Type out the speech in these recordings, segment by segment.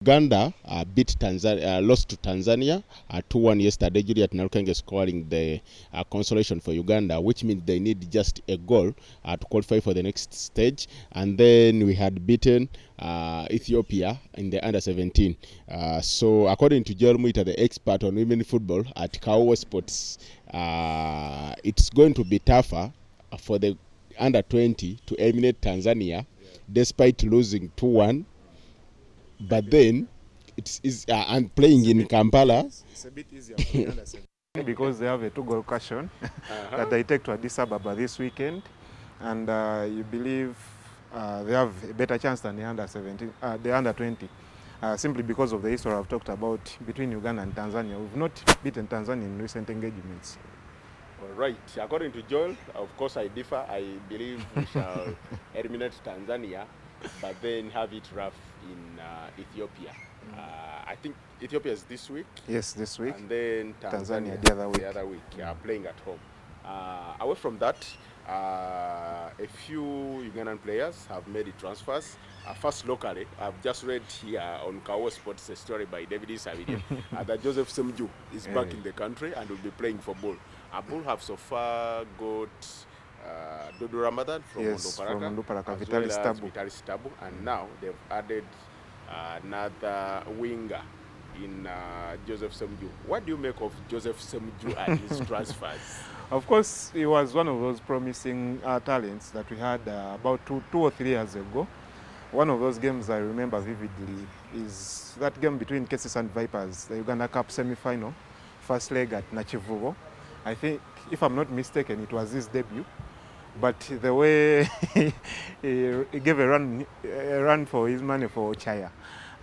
Uganda lost to Tanzania 2-1 yesterday. Juliet Nalukenge scoring the consolation for Uganda, which means they need just a goal to qualify for the next stage. And then we had beaten Ethiopia in the under-17. So according to Joel Muita, the expert on women football at Kawowo Sports, it's going to be tougher for the under-20 to eliminate Tanzania, despite losing 2-1. But then and playing in Kampala. It's a bit easier for the under-17 because they have a 2-goal cushion that they take to Addis Ababa this weekend, and you believe they have a better chance than the under-17, the under-20, simply because of the history I've talked about between Uganda and Tanzania. We've not beaten Tanzania in recent engagements. All right. According to Joel, of course I differ. I believe we shall eliminate Tanzania, but then have it rough in Ethiopia. I think Ethiopia is this week. Yes, this week. And then Tanzania the other week. Playing at home. Away from that, a few Ugandan players have made the transfers. First locally, I've just read here on Kawowo Sports a story by David Isabidi that Joseph Semju is back in the country and will be playing for Bull. Bull have so far got Dodo Ramadan from Mondoparaka, Vitali Stabu, and now they've added another winger in Joseph Semju. What do you make of Joseph Semju and his transfers? Of course, he was one of those promising talents that we had about two or 3 years ago. One of those games I remember vividly is that game between Cases and Vipers, the Uganda Cup semi-final, first leg at Nachivubo. I think, if I'm not mistaken, it was his debut. But the way he gave a run for his money for Chaya.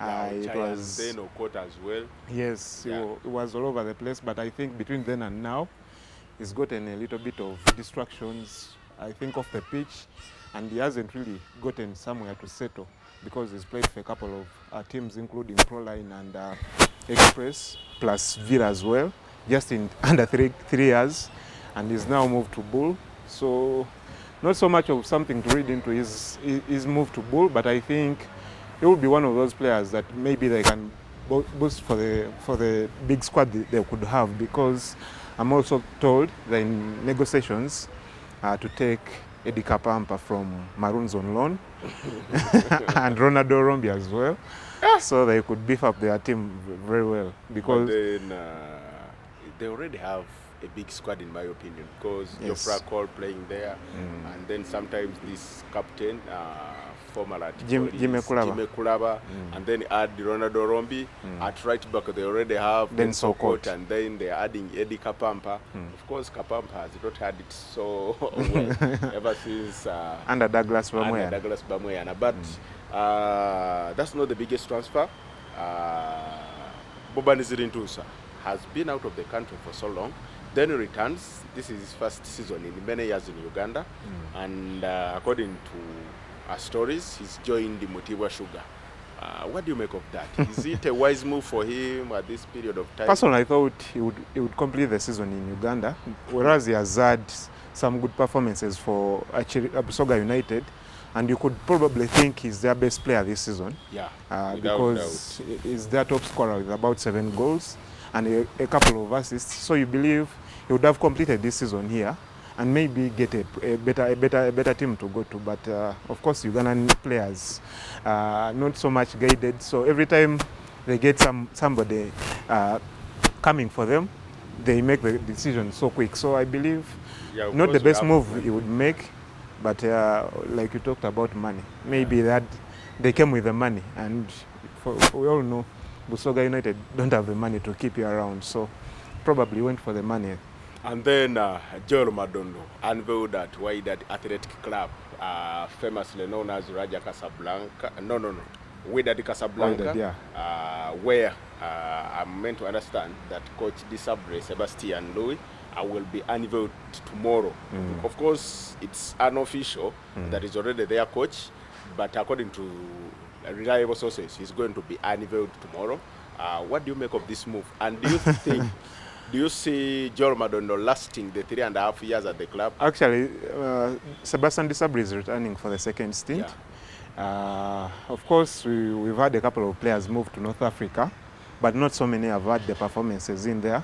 It was then Okota as well. Yes, it was all over the place. But I think between then and now, he's gotten a little bit of distractions, I think, off the pitch. And he hasn't really gotten somewhere to settle because he's played for a couple of teams, including Proline and Express, plus Villa as well, just in under three years. And he's now moved to Bull. So not so much of something to read into his move to Bull, but I think he will be one of those players that maybe they can boost for the big squad they could have, because I'm also told they're in negotiations to take Eddie Kapampa from Maroons on loan and Ronaldo Rombi as well. So they could beef up their team very well, because but then, they already have a big squad, in my opinion, because Jofra Cole playing there, and then sometimes this captain, former at Jimmy Kulaba, and then add Ronaldo Rombi. At right back they already have then Sokot, and then they're adding Eddie Kapampa. Of course, Kapampa has not had it so well ever since under Douglas Bamoyana. But that's not the biggest transfer. Boban Zirintusa has been out of the country for so long. Then he returns. This is his first season in many years in Uganda. And according to stories, he's joined the Motibwa Sugar. What do you make of that? Is it a wise move for him at this period of time? Personally, I thought he would complete the season in Uganda, whereas he has had some good performances for Busoga United. And you could probably think he's their best player this season. Yeah, because he's their top scorer with about 7 goals and a couple of assists. So you believe he would have completed this season here and maybe get a better team to go to. But of course, Ugandan players not so much guided. So every time they get somebody coming for them, they make the decision so quick. So I believe not the best move he would make. But like you talked about money, maybe that they came with the money, and we all know Busoga United don't have the money to keep you around, so probably went for the money. And then Joel Madondo unveiled that Wydad Athletic Club, famously known as Raja Casablanca. Wydad Casablanca, where I'm meant to understand that Coach Disabre, Sebastian Louis, will be unveiled tomorrow. Of course, it's unofficial that is already their coach, but according to reliable sources, he's going to be unveiled tomorrow. What do you make of this move? And do you think, do you see Joel Madondo lasting the 3.5 years at the club? Actually, Sebastian Disabre is returning for the second stint. Of course, we've had a couple of players move to North Africa, but not so many have had the performances in there.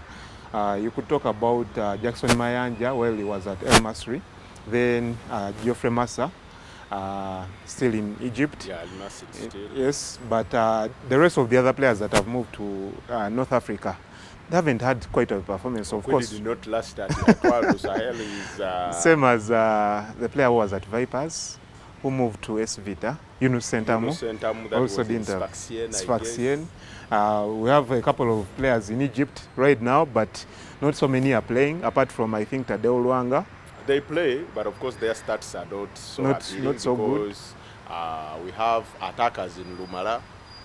You could talk about Jackson Mayanja while he was at El Masri, then Geoffrey Massa, still in Egypt. Yeah, El Masri still. Yes, but the rest of the other players that have moved to North Africa, they haven't had quite a performance. Of course, did not last at Etoile Sahel is same as the player who was at Vipers, who moved to S Vita, Yunus Sentamu, also didn't have Sfaxien. We have a couple of players in Egypt right now, but not so many are playing, apart from, I think, Tadeo Luanga. They play, but of course their stats are not so because good. We have attackers in Lumala,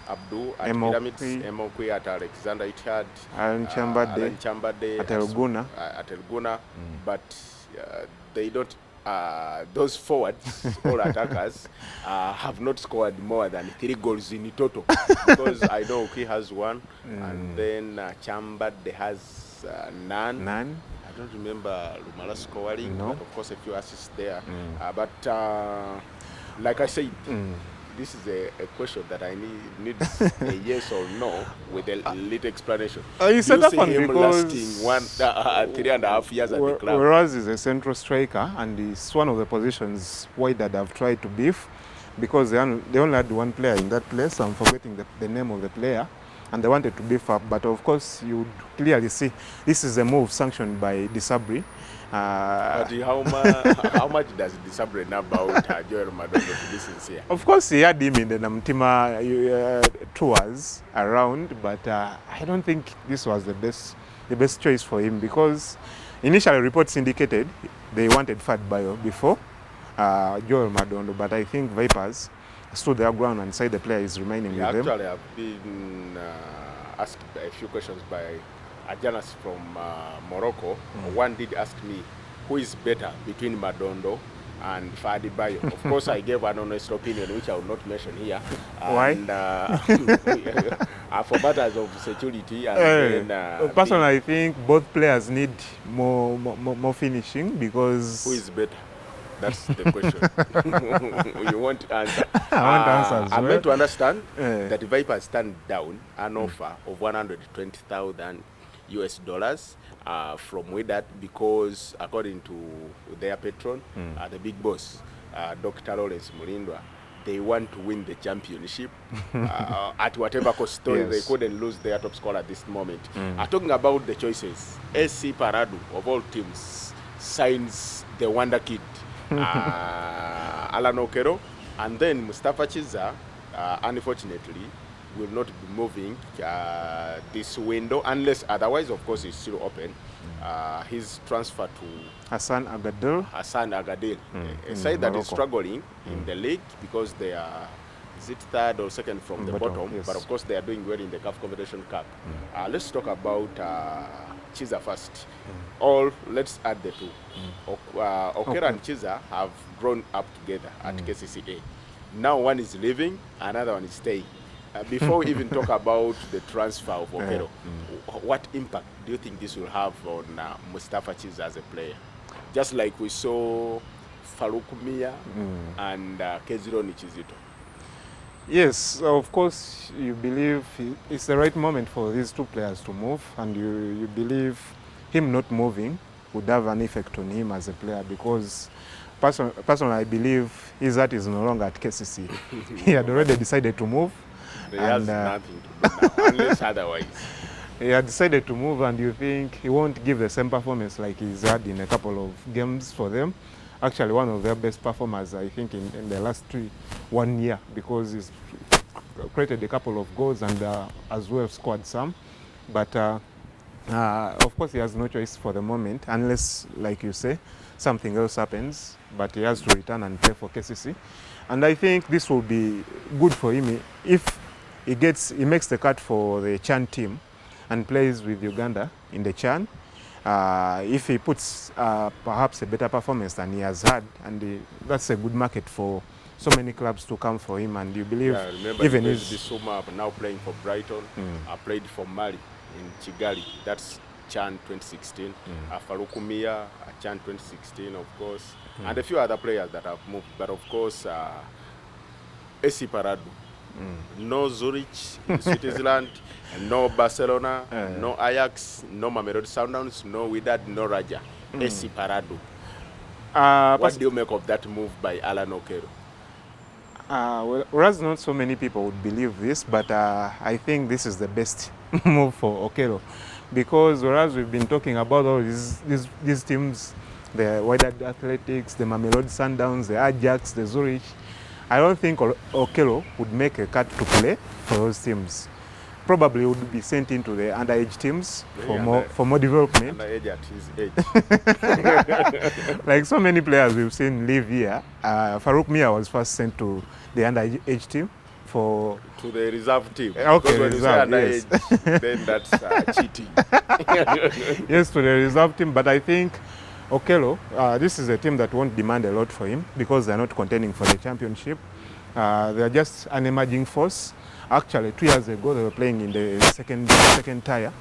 Abdu at Pyramids, Emokwe at Alexander Itihad, Alan Chambade at Elguna, but they don't. Those forwards or attackers have not scored more than 3 goals in total. Because I know he has 1, and then Chambade has none. I don't remember Lumala scoring, but of course a few assists there. But like I said, this is a question that I need a yes or no with a little explanation. You said that one him because lasting 3.5 years at the club. Whereas he's a central striker, and it's one of the positions why that I've tried to beef, because they only had one player in that place. I'm forgetting the name of the player. And they wanted to beef up, but of course you would clearly see this is a move sanctioned by Disabri. But how much does Disabri know about Joel Madondo to be sincere? Of course he had him in the Namtima tours around, but I don't think this was the best choice for him, because initially reports indicated they wanted Fad Bayo before Joel Madondo, but I think Vipers stood their ground and said the player is remaining with them. Actually, I've been asked a few questions by a journalist from Morocco. One did ask me, who is better between Madondo and Fadi Bayo? Of course, I gave an honest opinion, which I will not mention here. Why? For matters of security. And personally, I think both players need more finishing, because... Who is better? That's the question. You want to answer? I want answers. I'm meant to understand that Vipers turned down an offer of $120,000 from Wydad, because according to their patron, the big boss, Dr. Lawrence Mulindwa, they want to win the championship at whatever cost. Yes. They couldn't lose their top scorer at this moment. Talking about the choices, SC Paradu, of all teams, signs the wonder kid, Alan Okero, and then Mustafa Chiza, unfortunately, will not be moving this window, unless otherwise, of course, it's still open. His transfer to Hassan Agadil, a side that is struggling in the league, because they are, is it third or second from the bottom? Yes. But of course, they are doing well in the CAF Competition Cup. Let's talk about Chiza first. Let's add the two. Okera and Chiza have grown up together at KCCA. Now one is leaving, another one is staying. Before we even talk about the transfer of Okero, what impact do you think this will have on Mustafa Chiza as a player? Just like we saw Farouk Mia and Kezironi Chizito. Yes, of course, you believe it's the right moment for these two players to move, and you believe him not moving would have an effect on him as a player, because personally I believe his heart is no longer at KCC. He had already decided to move. He has nothing to do now, unless otherwise. He had decided to move, and you think he won't give the same performance like he's had in a couple of games for them. Actually, one of their best performers, I think, in the last 1 year, because he's created a couple of goals and as well scored some. But of course, he has no choice for the moment, unless, like you say, something else happens. But he has to return and play for KCC. And I think this will be good for him if he makes the cut for the Chan team and plays with Uganda in the Chan. If he puts perhaps a better performance than he has had, and that's a good market for so many clubs to come for him. And you believe, even if Bissouma now playing for Brighton, played for Mali in Kigali, that's Chan 2016, Farouk Mia, Chan 2016, of course, and a few other players that have moved. But of course, AC Paradu. No Zurich in Switzerland, no Barcelona, no Ajax, no Mamelodi Sundowns, no Wydad, no Raja. AC Paradu. What do you make of that move by Alan Okello? Well, whereas not so many people would believe this, but I think this is the best move for Okello, because whereas we've been talking about all these teams, the Wydad Athletics, the Mamelodi Sundowns, the Ajax, the Zurich, I don't think Okello would make a cut to play for those teams. Probably would be sent into the underage teams for more development. Underage at his age. Like so many players we've seen live here. Farouk Mia was first sent to the underage team to the reserve team. Okay, when reserve, you say underage, yes. then that's cheating. Yes, to the reserve team. But I think Okello, this is a team that won't demand a lot for him because they're not contending for the championship. They're just an emerging force. Actually, 2 years ago, they were playing in the second tier,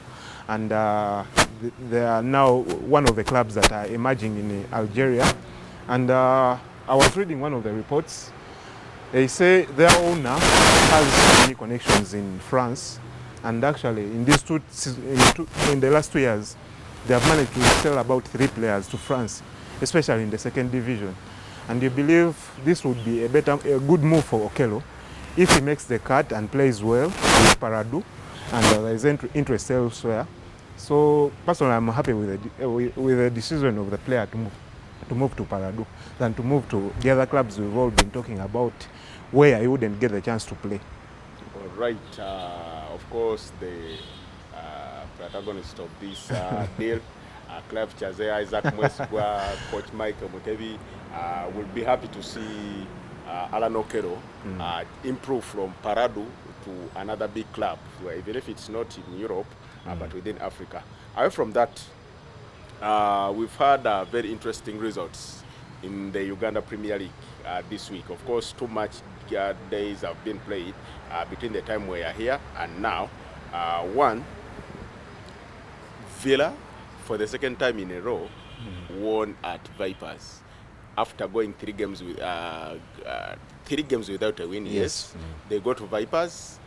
and they are now one of the clubs that are emerging in Algeria. And I was reading one of the reports. They say their owner has many connections in France, and actually, in the last 2 years, they have managed to sell about 3 players to France, especially in the second division. And you believe this would be a good move for Okello if he makes the cut and plays well with Paradu, and there is interest elsewhere. So personally, I'm happy with the decision of the player to move to Paradu than to move to the other clubs we've all been talking about, where he wouldn't get the chance to play. All right. Of course, the protagonist of this deal, Clive Chazea, Isaac Mweswa, Coach Michael Mutebi, will be happy to see Alan Okello improve from Paradu to another big club, where even if it's not in Europe, but within Africa. Away from that, we've had very interesting results in the Uganda Premier League this week. Of course, too much days have been played between the time we are here and now. One, Villa, for the second time in a row, won at Vipers. After going 3 games without a win, yes. They go to Vipers,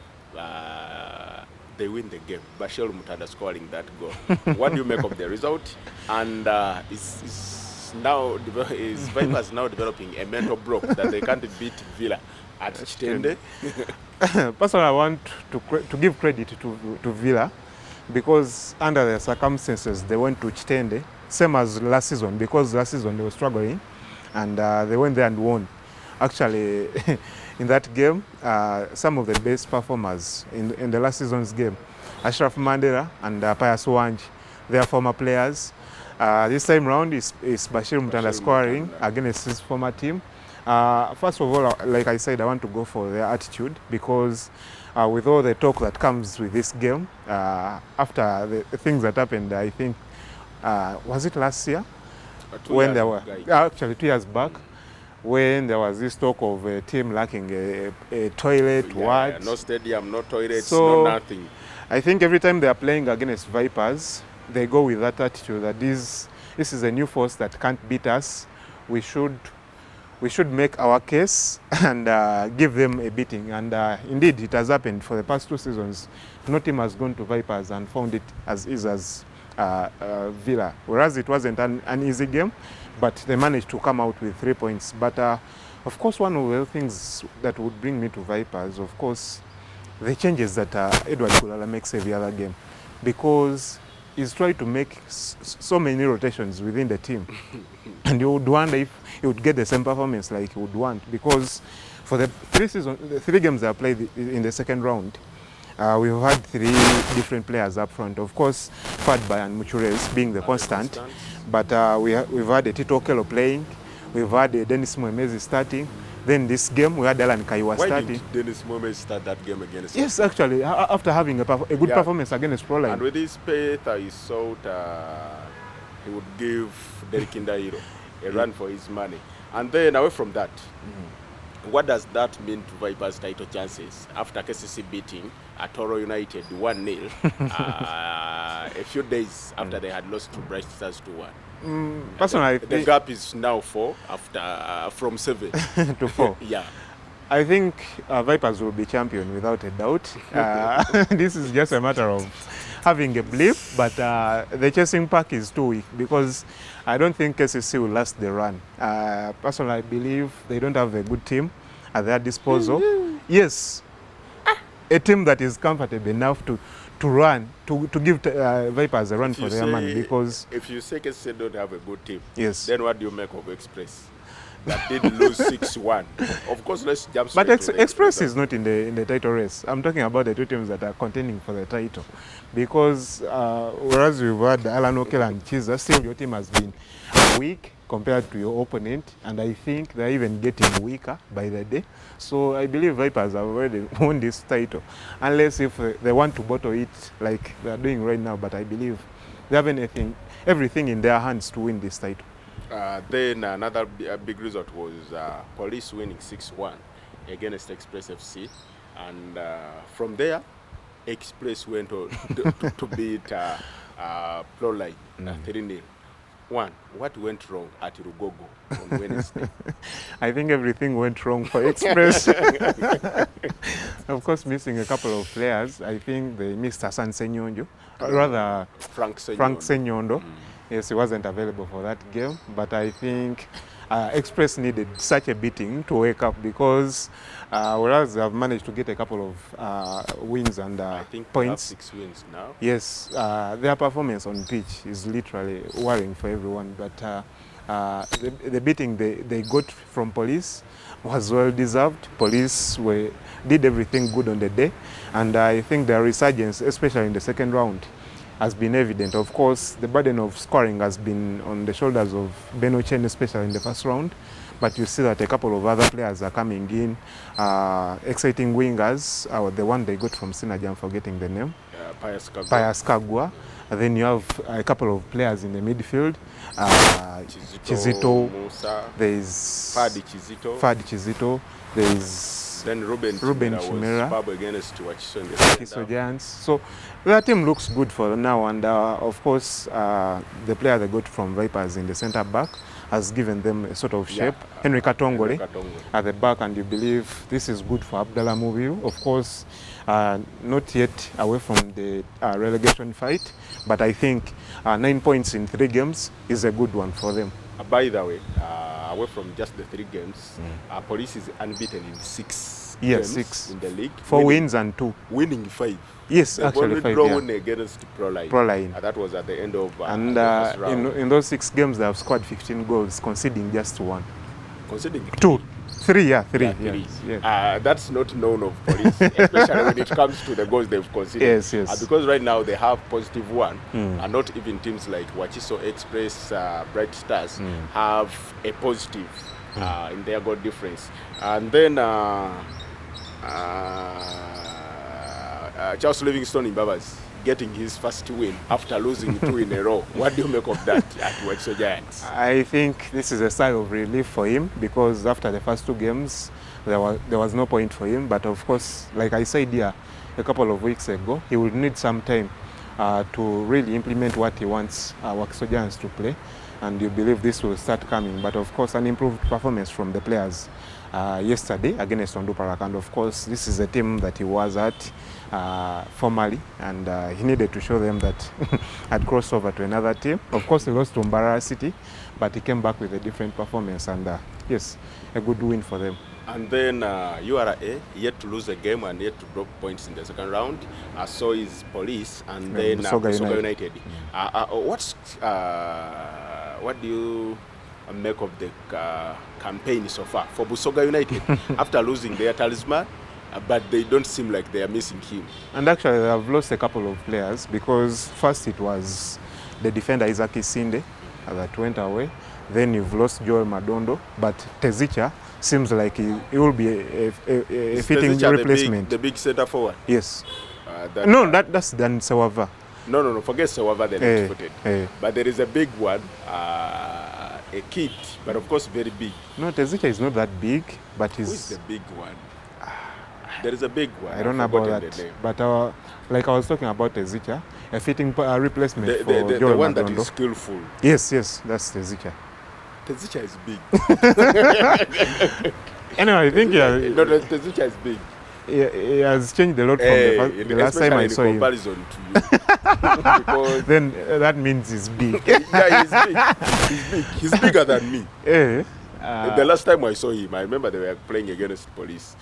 they win the game. Bashir Mutada scoring that goal. What do you make of the result? And is Vipers now developing a mental block that they can't beat Villa at Chitende? Personally, I want to give credit to Villa, because under the circumstances they went to Chitende, same as last season, because last season they were struggling, and they went there and won. Actually, in that game, some of the best performers in the last season's game, Ashraf Mandela and Pius Wanji, they are former players. This time round is Bashir Mutanda scoring against his former team. First of all, like I said, I want to go for their attitude, because with all the talk that comes with this game, after the things that happened, I think, was it last year? When there were, actually 2 years back, when there was this talk of a team lacking a toilet, no stadium, no toilets, no nothing. I think every time they are playing against Vipers, they go with that attitude that this is a new force that can't beat us. We should make our case and give them a beating. And indeed, it has happened for the past 2 seasons. No team has gone to Vipers and found it as easy as Villa, whereas it wasn't an easy game, but they managed to come out with 3 points. But of course, one of the things that would bring me to Vipers, of course, the changes that Edward Kulala makes every other game, because he's trying to make so many rotations within the team. And you would wonder if he would get the same performance like he would want, because for the 3 games that are played in the second round, we've had 3 different players up front. Of course, Fadba and Muchures being the constant. But we've had a Tito Okello playing. We've had Dennis Mwemezi starting. Then this game, we had Alan Kaiwa starting. Why did Dennis Mwemezi start that game against? Yes, actually, after having a good performance against Proline. And with his faith, I thought he would give Derek Indairo a run for his money. And then away from that, what does that mean to Vipers' title chances after KCC beating Toro United 1-0 a few days after they had lost to Bright Stars 2-1? Personally, the gap is now 4 from 7 to 4. Yeah. I think Vipers will be champion without a doubt. This is just a matter of having a belief, but the chasing pack is too weak because I don't think KCC will last the run. Personally, I believe they don't have a good team at their disposal. Yes, a team that is comfortable enough to run, to give Vipers a run for their money. Because if you say KCC don't have a good team, yes, then what do you make of Express? That did lose 6-1. Of course, let's jump straight but to Express is not in the title race. I'm talking about the two teams that are contending for the title. Because whereas we've had Alan Okel and Chiza, still your team has been weak compared to your opponent, and I think they're even getting weaker by the day. So I believe Vipers have already won this title, unless if they want to bottle it like they're doing right now. But I believe they have everything in their hands to win this title. Then another big result was Police winning 6-1 against Express FC, and from there, Express went on to beat Proline 3-0. What went wrong at Rugogo on Wednesday? I think everything went wrong for Express. Of course, missing a couple of players. I think they missed Hassan Senyonjo, rather Frank Senyondo. Yes, he wasn't available for that game, but I think Express needed such a beating to wake up because whereas they have managed to get a couple of wins and I think points. They have 6 wins now. Yes, their performance on pitch is literally worrying for everyone, but the beating they got from Police was well deserved. Police did everything good on the day, and I think their resurgence, especially in the second round, has been evident. Of course, the burden of scoring has been on the shoulders of Beno Chen, especially in the first round. But you see that a couple of other players are coming in, exciting wingers. The one they got from Synergy, I'm forgetting the name. Pius Kagwa. And then you have a couple of players in the midfield. Chizito, there's Fadi Chizito, there's then Ruben Chimera was against Wachiso Giants. So that team looks good for now, and of course the player they got from Vipers in the centre back has given them a sort of shape. Henry Katongole at the back, and you believe this is good for Abdallah Mubiru. Of course, not yet away from the relegation fight, but I think 9 points in 3 games is a good one for them. By the way, away from just the 3 games, Police is unbeaten in 6 games 6 in the league. 4 wins and 2. Winning 5. Yes, they've actually 5. Drawn against Proline. That was at the end of and the first round. In those 6 games, they have scored 15 goals, conceding just 1. Conceding 2. 3, yeah, 3. Yeah, 3. Yeah. That's not known of Police, especially when it comes to the goals they've conceded. Yes. Because right now they have positive 1, and not even teams like Wachiso Express, Bright Stars have a positive in their goal difference. And then Charles Livingstone in Babas getting his first win after losing 2 in a row. What do you make of that at Wachiso Giants? I think this is a sigh of relief for him because after the first 2 games, there was no point for him. But of course, like I said here a couple of weeks ago, he will need some time to really implement what he wants Wachiso Giants to play. And you believe this will start coming. But of course, an improved performance from the players yesterday against Onduparak. And of course, this is a team that he was at formally, and he needed to show them that had crossed over to another team. Of course, he lost to Mbarara City, but he came back with a different performance, and yes, a good win for them. And then URA yet to lose a game and yet to drop points in the second round. So is Police, and then Busoga United. What do you make of the campaign so far for Busoga United after losing their talisman? But they don't seem like they are missing him. And actually, they have lost a couple of players because first it was the defender Isaac Isinde that went away. Then you've lost Joel Madondo, but Tezicha seems like he will be a fitting replacement. The big center forward? Yes. That's Dan Sewava. No, forget Sewava, the left-footed. But there is a big one, a kid, but of course very big. No, Tezicha is not that big, but he's... Who is the big one? There is a big one. I don't know about that. But like I was talking about Tezicha, a fitting replacement for Joel the one Madondo. That is skillful. Yes, that's Tezicha. Tezicha is big. Anyway, I think No, Tezuka is big. he has changed a lot from the last time I saw him. Comparison to you. Because Then that means he's big. yeah, he's big. He's big. He's bigger than me. Eh, The last time I saw him, I remember they were playing against Police.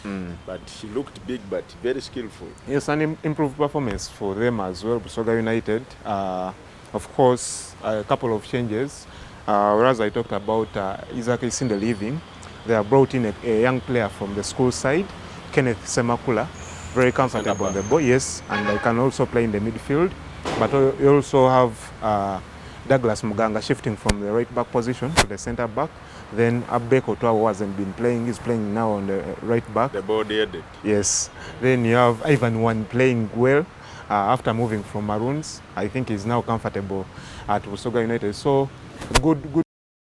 But he looked big, but very skillful. Yes, an improved performance for them as well, Busoga United. Of course, a couple of changes. Whereas I talked about Isaac Isinde leaving, they have brought in a young player from the school side, Kenneth Semakula, very comfortable on the ball, yes, and I can also play in the midfield. But you also have Douglas Muganga shifting from the right back position to the centre back. Then Abbe Kotwa hasn't been playing, he's playing now on the right back. The ball headed. Yes. Then you have Ivan Wan playing well after moving from Maroons. I think he's now comfortable at Busoga United. So good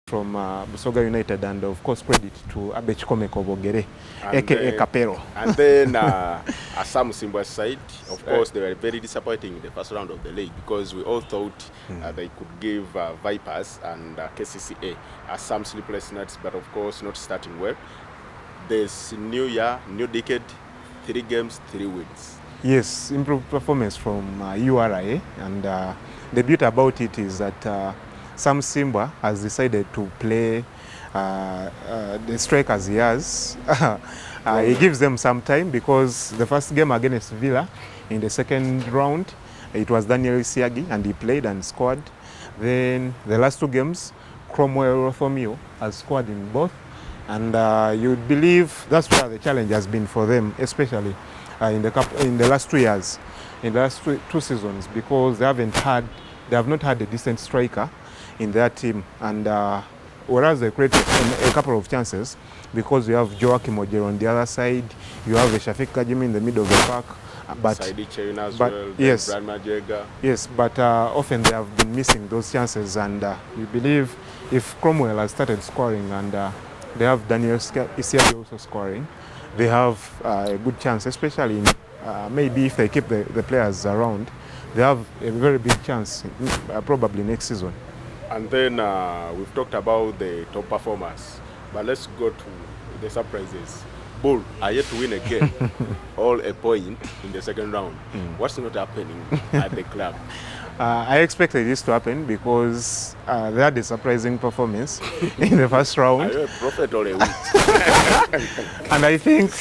from Busoga United, and of course credit to Abech Komeko Bogere, aka Capero. And then Assam Simba's side, of course, they were very disappointing in the first round of the league because we all thought they could give Vipers and KCCA some sleepless nights, but of course not starting well. This new year, new decade, 3 games, 3 wins. Yes, improved performance from URA, and the beauty about it is that Sam Simba has decided to play the strikers he has. He gives them some time because the first game against Villa in the second round, it was Daniel Isiagi and he played and scored. Then the last 2 games, Cromwell Rothomio has scored in both. And you'd believe that's where the challenge has been for them, especially in the last 2 years, in the last two seasons, because they have not had a decent striker in their team. And whereas they created a couple of chances, because you have Joachim Ojero on the other side, you have Shafiq Kajimi in the middle of the park. Yes, but often they have been missing those chances, and you believe if Cromwell has started scoring and they have Daniel Isiagi also scoring, they have a good chance, especially in, maybe if they keep the players around, they have a very big chance probably next season. And then we've talked about the top performers, but let's go to the surprises. Bull are yet to win again, all a point in the second round. What's not happening at the club? I expected this to happen because they had a surprising performance in the first round. Are you a prophet or a witch? And I think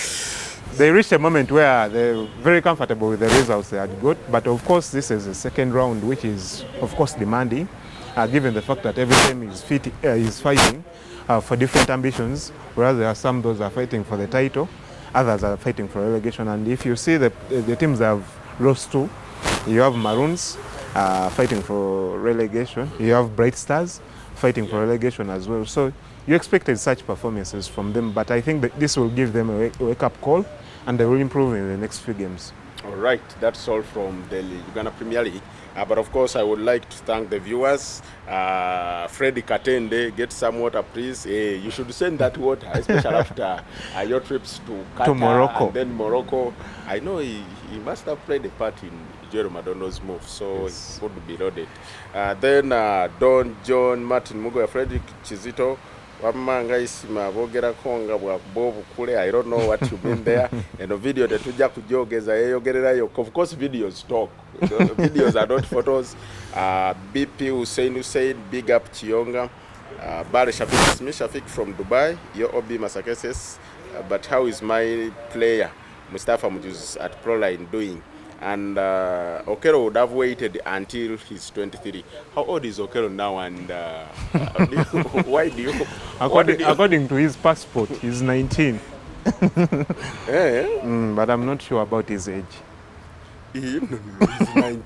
they reached a moment where they're very comfortable with the results they had got. But of course, this is the second round, which is, of course, demanding, given the fact that every team is fighting for different ambitions, whereas there are some those are fighting for the title, others are fighting for relegation. And if you see the teams that have lost to, you have Maroons fighting for relegation, you have Bright Stars fighting for relegation as well. So you expected such performances from them, but I think that this will give them a wake-up call and they will improve in the next few games. All right, that's all from the Uganda Premier League. But of course, I would like to thank the viewers. Freddy Katende, get some water, please. You should send that water, especially after your trips to Qatar to Morocco. And then Morocco. I know he must have played a part in Jerome Madonna's move, so yes, it would be loaded. Then Don, John, Martin Mugo, Frederick Chizito, Wamanga isima bogera konga bwa bobu kule. I don't know what you mean there. And the video that tuja kujogeza yogerera yo. Of course videos talk. Videos are not photos. BP Hussein, big up Chionga. Bari Shafiq Smith Shafiq from Dubai. Your Obi Masakeses. But how is my player Mustafa Mujuz at Proline doing? And Okero would have waited until he's 23. How old is Okero now, and why do you... According to his passport, he's 19. Yeah. But I'm not sure about his age. He's 19.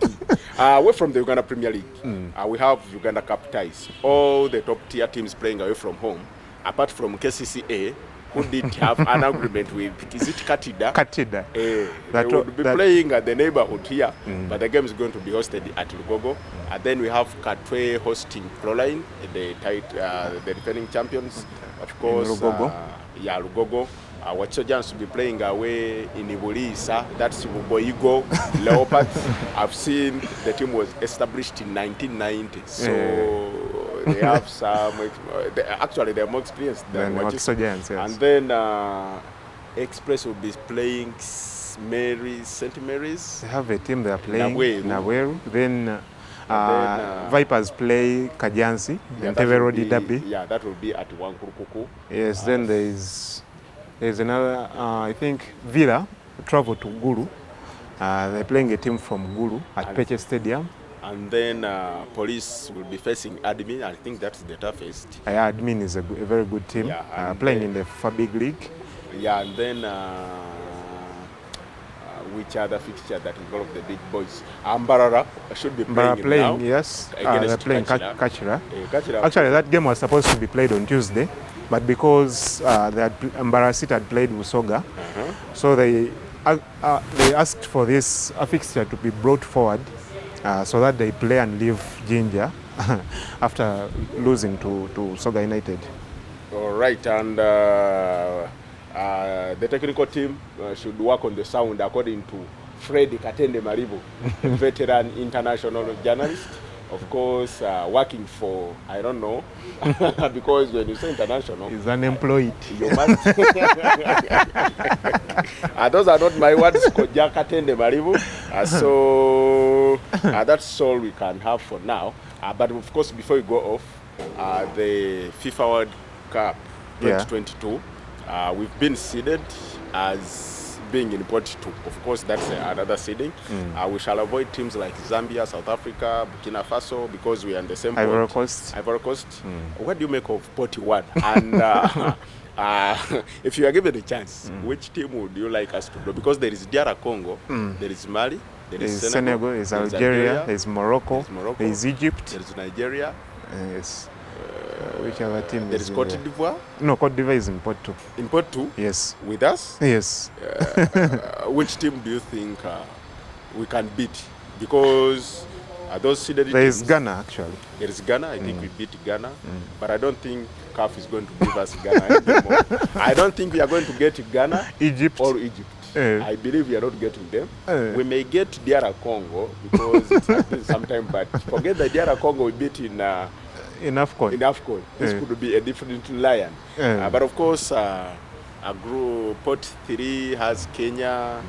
Away from the Uganda Premier League, we have Uganda Cup ties. All the top tier teams playing away from home, apart from KCCA, who did have an agreement with, is it Katida? Katida. They would be playing at the neighborhood here, but the game is going to be hosted at Lugogo. And then we have Katwe hosting Proline, the defending champions, of course. Lugogo. Lugogo. Wachojans will be playing away in Ibulisa, that's Boigo, Leopards. I've seen the team was established in 1990, so they have some. Actually, they're more experienced than Wakiso Giants. Yes. And then Express will be playing St. Mary's. They have a team they are playing. Naweru. Then Vipers play Kajansi. Entebbe Road Derby. Yeah, that will be at Wankurukuku. Yes. Then there's another. I think Villa travel to Gulu. They're playing a team from Gulu at Peche Stadium. And then Police will be facing Admin. I think that's the toughest. Admin is a very good team. Yeah, playing in the FIFA Big League. Yeah, and then which other fixture that involve the big boys? Ambarara should be playing now. Yes. They're playing Kachira. Actually, that game was supposed to be played on Tuesday, but because Mbarara had played Usoga, so they asked for this fixture to be brought forward so that they play and leave Jinja after losing to Usoga United. All right, and the technical team should work on the sound according to Freddy Katende Maribu, veteran international journalist. Of course, working for, I don't know, because when you say international, he's unemployed. You must. Those are not my words, Koja Katende Maribu. So that's all we can have for now. But of course, before we go off, the FIFA World Cup 2022, we've been seeded as being in pot 2. Of course, that's another seeding. We shall avoid teams like Zambia, South Africa, Burkina Faso, because we are in the same Ivory pot. Coast. Ivory Coast. What do you make of pot 1? And if you are given a chance, which team would you like us to do? Because there is DR Congo, there is Mali, there is Senegal, there is Algeria, there is Morocco, there is Egypt, there is Nigeria. Yes. Which other team? There is Cote d'Ivoire. No, Cote d'Ivoire is in pot 2. In pot 2? Yes. With us? Yes. Which team do you think we can beat? Because those seeded there is Ghana, actually. There is Ghana. I think we beat Ghana. But I don't think CAF is going to give us Ghana anymore. I don't think we are going to get Ghana Egypt. Or Egypt. I believe we are not getting them. We may get DR Congo because it has been some time, but forget that DR Congo we beat in AFCON. This could be a different lion. But of course, a group pot 3 has Kenya.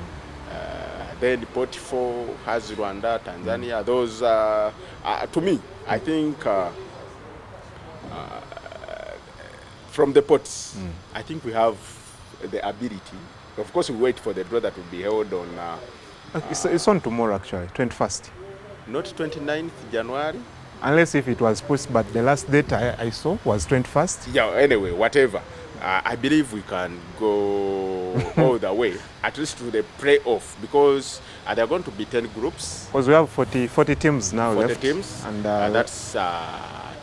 Then pot 4 has Rwanda, Tanzania. Those, to me, I think from the pots, I think we have the ability. Of course, we wait for the draw that will be held on. It's on tomorrow, actually, 21st. Not 29th January. Unless if it was pushed, but the last date I saw was 21st. Yeah, anyway, whatever. I believe we can go all the way, at least to the playoff, because there are going to be 10 groups. Because we have 40 teams now 40 left. Teams, and that's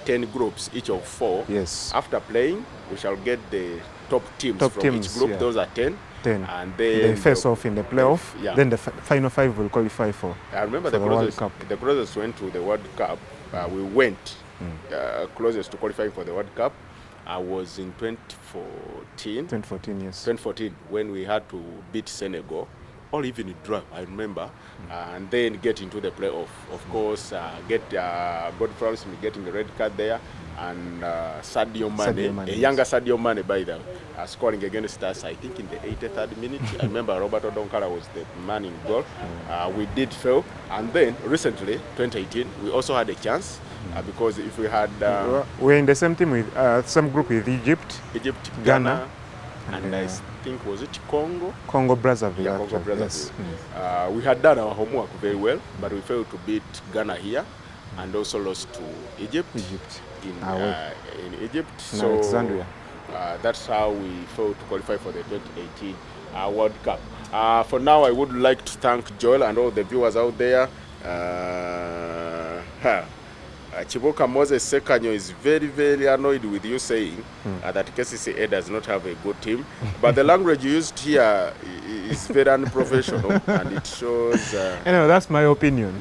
10 groups, each of 4. Yes. After playing, we shall get the top teams from each group. Those are 10. And then they face off in the playoff. Then the final 5 will qualify for. I remember the World Cup. The closest went to the World Cup. We went closest to qualifying for the World Cup. I was in 2014. 2014, yes. 2014, when we had to beat Senegal, or even draw, I remember, and then get into the playoff. Of course, God promised me getting the red card there, and Sadio Mane, a younger Sadio Mane, by the way, scoring against us, I think in the 83rd minute. I remember Roberto Donkara was the man in goal. We did fail, and then recently, 2018, we also had a chance. Because if we had... we're in the same team with same group with Egypt, Ghana, and I think, was it Congo? Congo Brazzaville. Yeah, Congo Brazzaville. Yes. We had done our homework very well, but we failed to beat Ghana here, and also lost to Egypt. In Egypt. So Alexandria. That's how we failed to qualify for the 2018 World Cup. For now, I would like to thank Joel and all the viewers out there. Chiboka Moses Sekanyo is very, very annoyed with you saying that KCCA does not have a good team. But the language you used here is very unprofessional, and it shows... Anyway, that's my opinion.